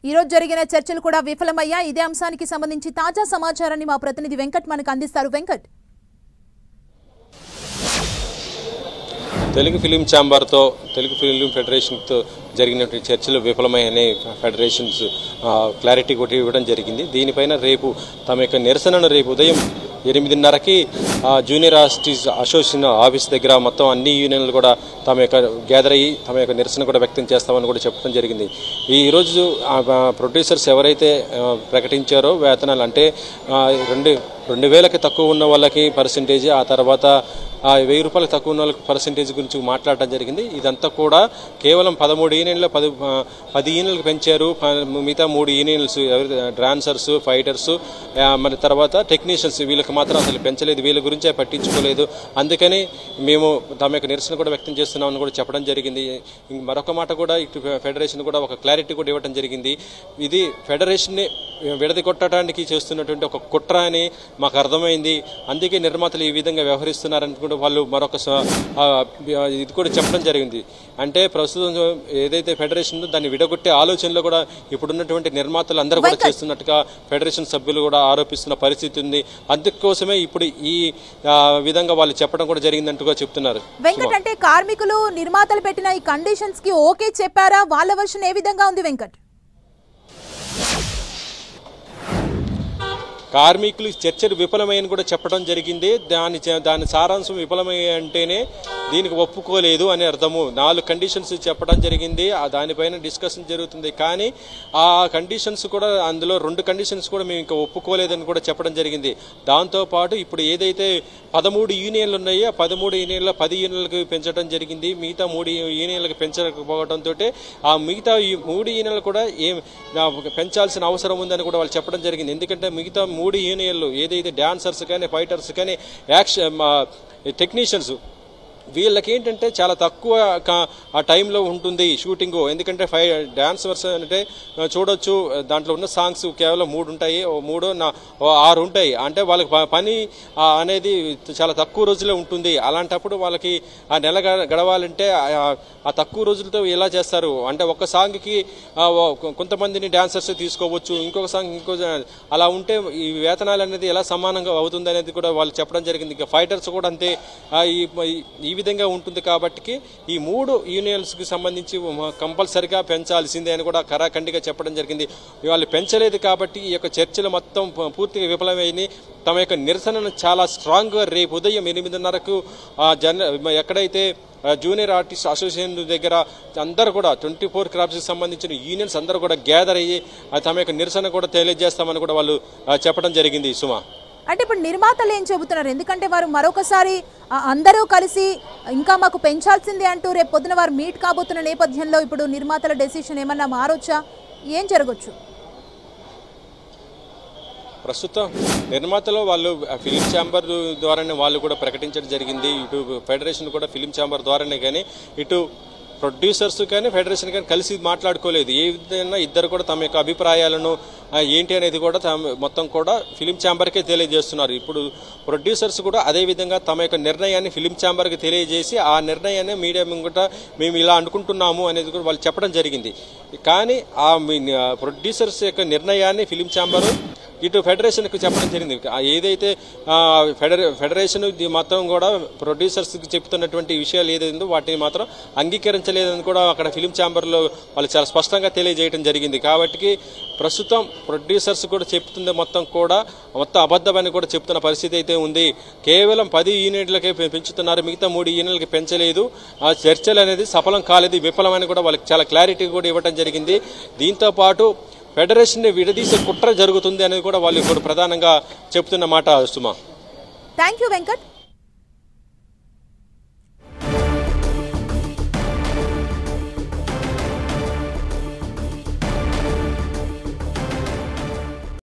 ఈ రోజు జరిగిన చర్చలు కూడా విఫలమయ్యాయి. ఇదే అంశానికి సంబంధించి తాజా సమాచారాన్ని మా ప్రతినిధి వెంకట్ మనకు అందిస్తారు. వెంకట్, తెలుగు ఫిలిం ఛాంబర్తో తెలుగు ఫిలిం ఫెడరేషన్తో జరిగినటువంటి చర్చలు విఫలమయ్యాయని ఫెడరేషన్స్ క్లారిటీ కూడా ఇవ్వడం జరిగింది. దీనిపైన రేపు తమ యొక్క నిరసనను రేపు ఉదయం 8:30కి జూనియర్ ఆర్టిస్ట్ అసోసియేషన్ ఆఫీస్ దగ్గర మొత్తం అన్ని యూనియన్లు కూడా తమ యొక్క గ్యాదర్ అయ్యి తమ యొక్క నిరసన కూడా వ్యక్తం చేస్తామని కూడా చెప్పడం జరిగింది. ఈరోజు ప్రొడ్యూసర్స్ ఎవరైతే ప్రకటించారో వేతనాలు అంటే 2,000కి తక్కువ ఉన్న వాళ్ళకి పర్సెంటేజ్, ఆ తర్వాత 1,000 రూపాయలకు తక్కువ ఉన్న వాళ్ళకి పర్సెంటేజ్ గురించి మాట్లాడటం జరిగింది. ఇదంతా కూడా కేవలం 13 యూనియన్లు 10 యూనియన్లకు పెంచారు. మిగతా 3 యూనియన్స్ డాన్సర్స్, ఫైటర్స్, మరి తర్వాత టెక్నీషియన్స్ వీళ్ళకి మాత్రం అసలు పెంచలేదు, వీళ్ళ గురించే పట్టించుకోలేదు. అందుకని మేము తమ యొక్క నిరసన కూడా వ్యక్తం చేస్తున్నామని కూడా చెప్పడం జరిగింది. మరొక మాట కూడా ఇటు ఫెడరేషన్ కూడా ఒక క్లారిటీ కూడా ఇవ్వడం జరిగింది. ఇది ఫెడరేషన్ని విడదగొట్టడానికి చేస్తున్నటువంటి ఒక కుట్ర అని మాకు అర్థమైంది. అందుకే నిర్మాతలు ఈ విధంగా వ్యవహరిస్తున్నారని కూడా వాళ్ళు మరొక ఇది కూడా చెప్పడం జరిగింది. అంటే ప్రస్తుతం ఏదైతే ఫెడరేషన్ దాన్ని విడగొట్టే ఆలోచనలో కూడా ఇప్పుడున్నటువంటి నిర్మాతలు అందరూ కూడా చేస్తున్నట్టుగా ఫెడరేషన్ సభ్యులు కూడా ఆరోపిస్తున్న పరిస్థితి ఉంది. అందుకోసమే ఇప్పుడు ఈ విధంగా వాళ్ళు చెప్పడం కూడా జరిగిందంటూ చెప్తున్నారు. వెంకట్, అంటే కార్మికులు నిర్మాతలు పెట్టిన ఈ కండిషన్స్ కి ఓకే చెప్పారా? వాళ్ళ వర్షన్ ఏ విధంగా ఉంది వెంకట్? కార్మికులు చర్చలు విఫలమయ్యని కూడా చెప్పడం జరిగింది. దాని సారాంశం విఫలమయ్యే అంటేనే దీనికి ఒప్పుకోలేదు అని అర్థము. 4 కండిషన్స్ చెప్పడం జరిగింది. దానిపైన డిస్కషన్ జరుగుతుంది. కానీ ఆ కండిషన్స్ కూడా అందులో 2 కండిషన్స్ కూడా మేము ఇంకా ఒప్పుకోలేదని కూడా చెప్పడం జరిగింది. దాంతోపాటు ఇప్పుడు ఏదైతే 13 యూనియన్లు ఉన్నాయో 13 యూనియన్ల 10 యూనియన్లకు పెంచడం జరిగింది. మిగతా 3 యూనియన్లకు పెంచకపోవడంతో ఆ మిగతా 3 యూనియన్లు కూడా పెంచాల్సిన అవసరం ఉందని కూడా వాళ్ళు చెప్పడం జరిగింది. ఎందుకంటే మిగతా 3 యూనియన్లు ఏదైతే డాన్సర్స్ కానీ, ఫైటర్స్ కానీ, యాక్షన్ టెక్నీషియన్స్ వీళ్ళకి ఏంటంటే చాలా తక్కువ ఆ టైంలో ఉంటుంది షూటింగ్. ఎందుకంటే డాన్సర్స్ అంటే చూడొచ్చు, దాంట్లో ఉన్న సాంగ్స్ కేవలం 3 ఉంటాయి, 6 ఉంటాయి. అంటే వాళ్ళకి పని అనేది చాలా తక్కువ రోజులే ఉంటుంది. అలాంటప్పుడు వాళ్ళకి ఆ నెల గడవాలంటే ఆ తక్కువ రోజులతో ఎలా చేస్తారు? అంటే ఒక సాంగ్కి కొంతమందిని డాన్సర్స్ తీసుకోవచ్చు, ఇంకొక సాంగ్ అలా ఉంటే ఈ వేతనాలు అనేది ఎలా సమానంగా అవుతుంది అనేది కూడా వాళ్ళు చెప్పడం జరిగింది. ఇంకా ఫైటర్స్ కూడా అంతే ఈ విధంగా ఉంటుంది. కాబట్టి ఈ 3 యూనియన్స్కి సంబంధించి కంపల్సరిగా పెంచాల్సిందే అని కూడా ఖరాఖండిగా చెప్పడం జరిగింది. వాళ్ళు పెంచలేదు కాబట్టి ఈ యొక్క చర్చలు మొత్తం పూర్తిగా విఫలమైంది. తమ యొక్క నిరసనను చాలా స్ట్రాంగ్గా రేపు ఉదయం 8:30కు ఎక్కడైతే జూనియర్ ఆర్టిస్ట్ అసోసియేషన్ దగ్గర అందరూ కూడా 24 క్రాఫ్ట్స్కి సంబంధించిన యూనియన్స్ అందరూ కూడా గ్యాదర్ అయ్యి తమ యొక్క నిరసన కూడా తెలియజేస్తామని కూడా వాళ్ళు చెప్పడం జరిగింది. సుమా, అంటే ఇప్పుడు నిర్మాతలు ఏం చెబుతున్నారు? ఎందుకంటే వారు మరొకసారి అందరూ కలిసి ఇంకా మాకు పెంచాల్సిందే అంటూ రేపు పొద్దున వారు మీట్ కాబోతున్న నేపథ్యంలో ఇప్పుడు నిర్మాతల డెసిషన్ ఏమన్నా మారొచ్చా? ఏం జరగచ్చు? ప్రస్తుతం నిర్మాతలు వాళ్ళు ఫిలిం ఛాంబర్ ద్వారానే వాళ్ళు కూడా ప్రకటించడం జరిగింది. ఇటు ఫెడరేషన్ కూడా ఫిలిం ఛాంబర్ ద్వారానే, కానీ ఇటు ప్రొడ్యూసర్స్ కానీ ఫెడరేషన్ కానీ కలిసి మాట్లాడుకోలేదు. ఏ విధంగా ఇద్దరు కూడా తమ యొక్క అభిప్రాయాలను ఏంటి అనేది కూడా మొత్తం కూడా ఫిలిం ఛాంబర్కే తెలియజేస్తున్నారు. ఇప్పుడు ప్రొడ్యూసర్స్ కూడా అదేవిధంగా తమ యొక్క నిర్ణయాన్ని ఫిలిం ఛాంబర్కి తెలియజేసి ఆ నిర్ణయాన్ని మీడియా ముంగట మేము ఇలా అనుకుంటున్నాము అనేది కూడా వాళ్ళు చెప్పడం జరిగింది. కానీ ఆ ప్రొడ్యూసర్స్ యొక్క నిర్ణయాన్ని ఫిలిం ఛాంబర్ ఇటు ఫెడరేషన్కి చెప్పడం జరిగింది. ఏదైతే ఫెడరేషన్ మొత్తం కూడా ప్రొడ్యూసర్స్కి చెప్తున్నటువంటి విషయాలు ఏదైందో వాటిని మాత్రం అంగీకరించలేదని కూడా అక్కడ ఫిలిం ఛాంబర్లో వాళ్ళు చాలా స్పష్టంగా తెలియజేయడం జరిగింది. కాబట్టి ప్రస్తుతం ప్రొడ్యూసర్స్ కూడా చెప్తుంది మొత్తం అబద్ధమని కూడా చెప్తున్న పరిస్థితి అయితే ఉంది. కేవలం 10 యూనిట్లకే పెంచుతున్నారు, మిగతా 3 యూనిట్లకి పెంచలేదు. ఆ చర్చలు అనేది సఫలం కాలేదు, విఫలమని కూడా వాళ్ళకి చాలా క్లారిటీ కూడా ఇవ్వడం జరిగింది. దీంతో పాటు ఫెడరేషన్ విడదీసే కుట్ర జరుగుతుంది అనేది కూడా వాళ్ళు ఇప్పుడు ప్రధానంగా చెప్తున్న మాట. సుమా, థ్యాంక్ యూ వెంకట్.